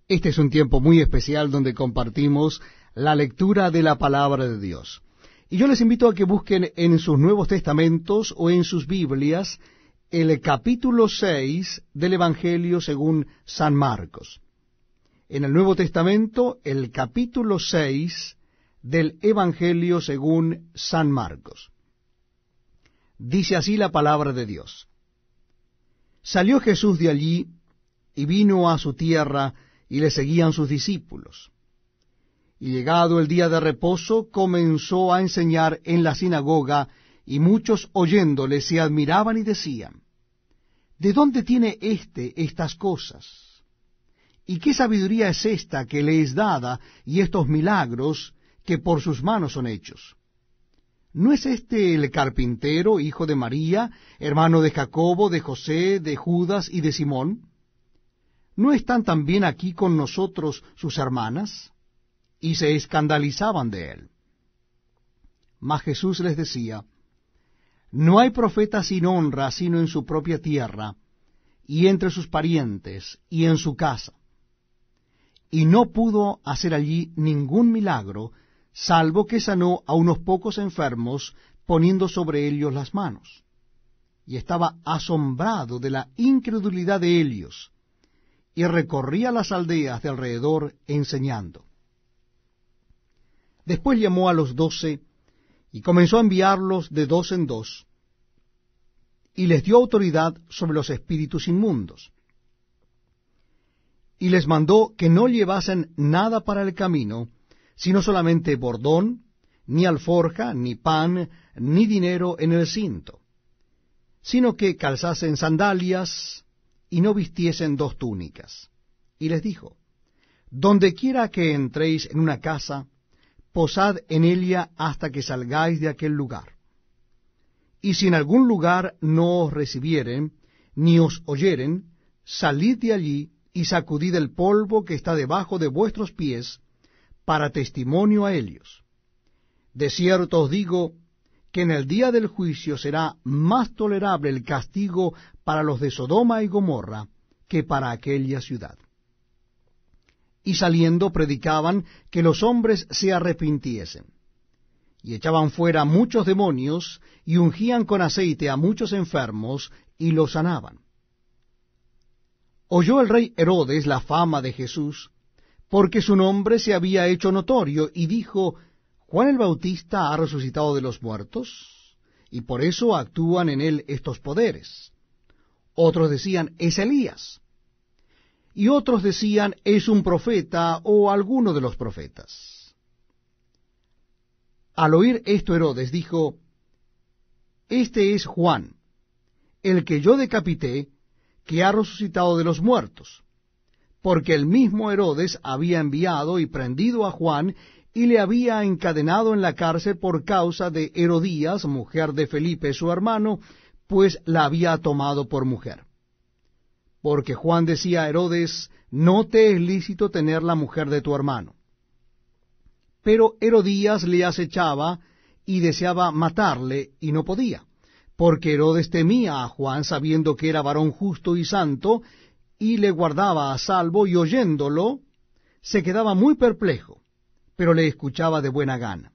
Este es un tiempo muy especial donde compartimos la lectura de la palabra de Dios. Y yo les invito a que busquen en sus Nuevos Testamentos o en sus Biblias el capítulo 6 del Evangelio según San Marcos. En el Nuevo Testamento, el capítulo 6 del Evangelio según San Marcos. Dice así la palabra de Dios. Salió Jesús de allí y vino a su tierra, y le seguían sus discípulos. Y llegado el día de reposo, comenzó a enseñar en la sinagoga, y muchos oyéndole se admiraban y decían, ¿de dónde tiene estas cosas? ¿Y qué sabiduría es esta que le es dada, y estos milagros que por sus manos son hechos? ¿No es este el carpintero, hijo de María, hermano de Jacobo, de José, de Judas y de Simón? ¿No están también aquí con nosotros sus hermanas? Y se escandalizaban de él. Mas Jesús les decía, no hay profeta sin honra sino en su propia tierra, y entre sus parientes, y en su casa. Y no pudo hacer allí ningún milagro, salvo que sanó a unos pocos enfermos, poniendo sobre ellos las manos. Y estaba asombrado de la incredulidad de ellos, y recorría las aldeas de alrededor enseñando. Después llamó a los 12, y comenzó a enviarlos de dos en dos, y les dio autoridad sobre los espíritus inmundos. Y les mandó que no llevasen nada para el camino, sino solamente bordón, ni alforja, ni pan, ni dinero en el cinto, sino que calzasen sandalias, y no vistiesen dos túnicas. Y les dijo, donde quiera que entréis en una casa, posad en ella hasta que salgáis de aquel lugar. Y si en algún lugar no os recibieren, ni os oyeren, salid de allí y sacudid el polvo que está debajo de vuestros pies, para testimonio a ellos. De cierto os digo, que en el día del juicio será más tolerable el castigo para los de Sodoma y Gomorra que para aquella ciudad. Y saliendo predicaban que los hombres se arrepintiesen. Y echaban fuera muchos demonios, y ungían con aceite a muchos enfermos, y los sanaban. Oyó el rey Herodes la fama de Jesús, porque su nombre se había hecho notorio, y dijo, Juan el Bautista ha resucitado de los muertos, y por eso actúan en él estos poderes. Otros decían, es Elías. Y otros decían, es un profeta o alguno de los profetas. Al oír esto Herodes dijo, este es Juan, el que yo decapité, que ha resucitado de los muertos. Porque el mismo Herodes había enviado y prendido a Juan, y le había encadenado en la cárcel por causa de Herodías, mujer de Felipe su hermano, pues la había tomado por mujer. Porque Juan decía a Herodes, no te es lícito tener la mujer de tu hermano. Pero Herodías le acechaba y deseaba matarle, y no podía, porque Herodes temía a Juan, sabiendo que era varón justo y santo, y le guardaba a salvo, y oyéndolo, se quedaba muy perplejo, pero le escuchaba de buena gana.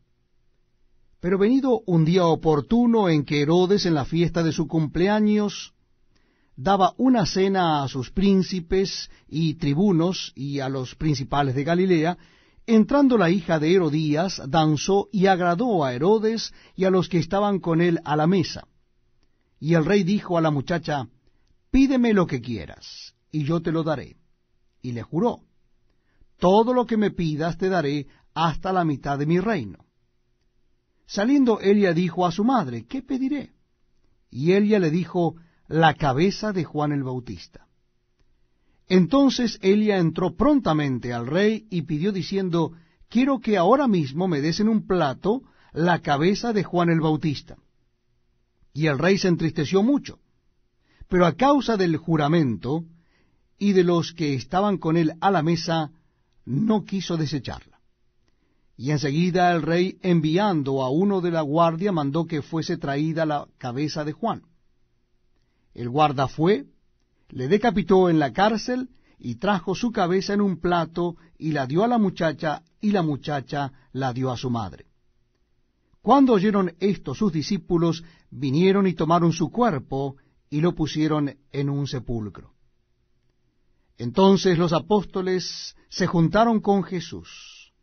Pero venido un día oportuno en que Herodes, en la fiesta de su cumpleaños, daba una cena a sus príncipes y tribunos y a los principales de Galilea, entrando la hija de Herodías, danzó y agradó a Herodes y a los que estaban con él a la mesa. Y el rey dijo a la muchacha, pídeme lo que quieras, y yo te lo daré. Y le juró, todo lo que me pidas te daré, hasta la mitad de mi reino. Saliendo Elia dijo a su madre, ¿qué pediré? Y Elia le dijo, la cabeza de Juan el Bautista. Entonces Elia entró prontamente al rey y pidió diciendo, quiero que ahora mismo me des en un plato la cabeza de Juan el Bautista. Y el rey se entristeció mucho, pero a causa del juramento y de los que estaban con él a la mesa, no quiso desecharla. Y enseguida el rey, enviando a uno de la guardia, mandó que fuese traída la cabeza de Juan. El guarda fue, le decapitó en la cárcel, y trajo su cabeza en un plato, y la dio a la muchacha, y la muchacha la dio a su madre. Cuando oyeron esto sus discípulos, vinieron y tomaron su cuerpo, y lo pusieron en un sepulcro. Entonces los apóstoles se juntaron con Jesús,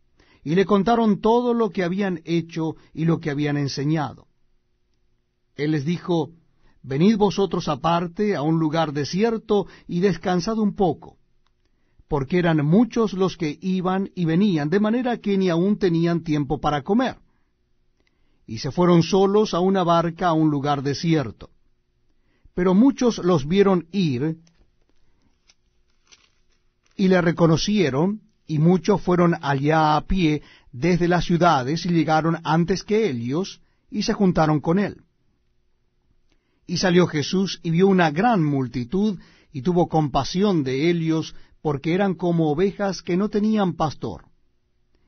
y le contaron todo lo que habían hecho y lo que habían enseñado. Él les dijo: Venid vosotros aparte a un lugar desierto, y descansad un poco, porque eran muchos los que iban y venían, de manera que ni aun tenían tiempo para comer. Y se fueron solos a una barca a un lugar desierto. Pero muchos los vieron ir, y le reconocieron, y muchos fueron allá a pie desde las ciudades, y llegaron antes que ellos, y se juntaron con él. Y salió Jesús, y vio una gran multitud, y tuvo compasión de ellos, porque eran como ovejas que no tenían pastor,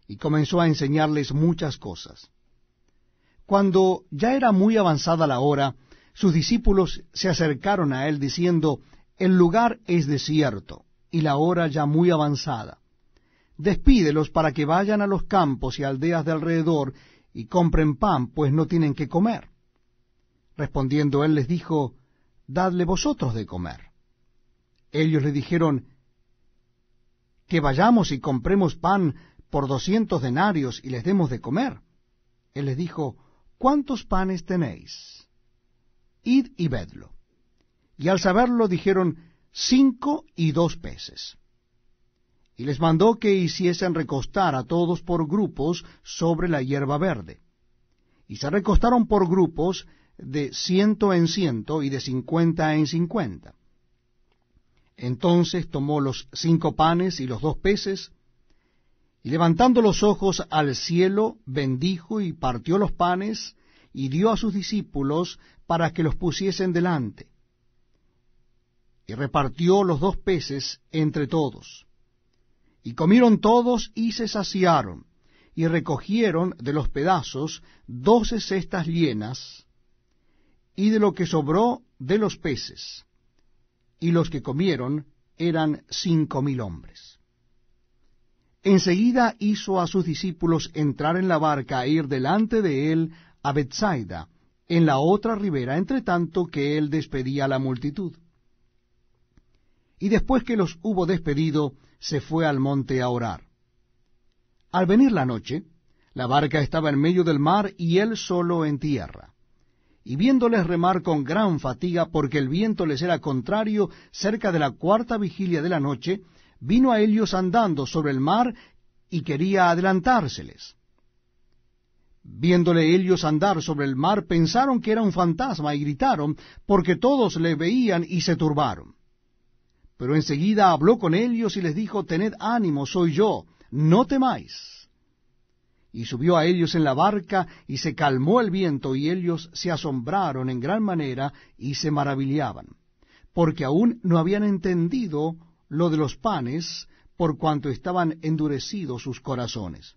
y comenzó a enseñarles muchas cosas. Cuando ya era muy avanzada la hora, sus discípulos se acercaron a él, diciendo: El lugar es desierto, y la hora ya muy avanzada. Despídelos para que vayan a los campos y aldeas de alrededor, y compren pan, pues no tienen que comer. Respondiendo él les dijo: Dadle vosotros de comer. Ellos le dijeron: Que vayamos y compremos pan por 200 denarios y les demos de comer. Él les dijo: ¿Cuántos panes tenéis? Id y vedlo. Y al saberlo dijeron: 5 y 2 peces. Y les mandó que hiciesen recostar a todos por grupos sobre la hierba verde. Y se recostaron por grupos de 100 en 100 y de 50 en 50. Entonces tomó los 5 panes y los 2 peces, y levantando los ojos al cielo, bendijo y partió los panes, y dio a sus discípulos para que los pusiesen delante. Y repartió los 2 peces entre todos. Y comieron todos y se saciaron, y recogieron de los pedazos 12 cestas llenas, y de lo que sobró de los peces. Y los que comieron eran 5,000 hombres. Enseguida hizo a sus discípulos entrar en la barca e ir delante de él a Bethsaida, en la otra ribera, entre tanto que él despedía a la multitud. Y después que los hubo despedido, se fue al monte a orar. Al venir la noche, la barca estaba en medio del mar y él solo en tierra. Y viéndoles remar con gran fatiga, porque el viento les era contrario, cerca de la 4ª vigilia de la noche, vino a ellos andando sobre el mar y quería adelantárseles. Viéndole ellos andar sobre el mar, pensaron que era un fantasma y gritaron, porque todos le veían y se turbaron. Pero enseguida habló con ellos y les dijo: Tened ánimo, soy yo, no temáis. Y subió a ellos en la barca, y se calmó el viento, y ellos se asombraron en gran manera, y se maravillaban, porque aún no habían entendido lo de los panes, por cuanto estaban endurecidos sus corazones.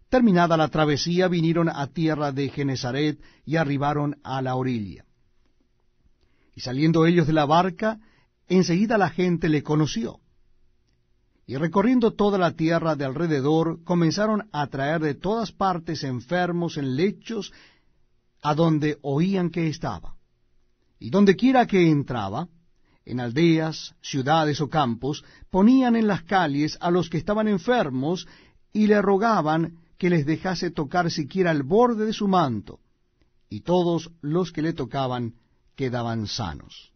Terminada la travesía, vinieron a tierra de Genesaret, y arribaron a la orilla. Y saliendo ellos de la barca, enseguida la gente le conoció. Y recorriendo toda la tierra de alrededor, comenzaron a traer de todas partes enfermos en lechos, a donde oían que estaba. Y donde quiera que entraba, en aldeas, ciudades o campos, ponían en las calles a los que estaban enfermos, y le rogaban que les dejase tocar siquiera el borde de su manto, y todos los que le tocaban quedaban sanos.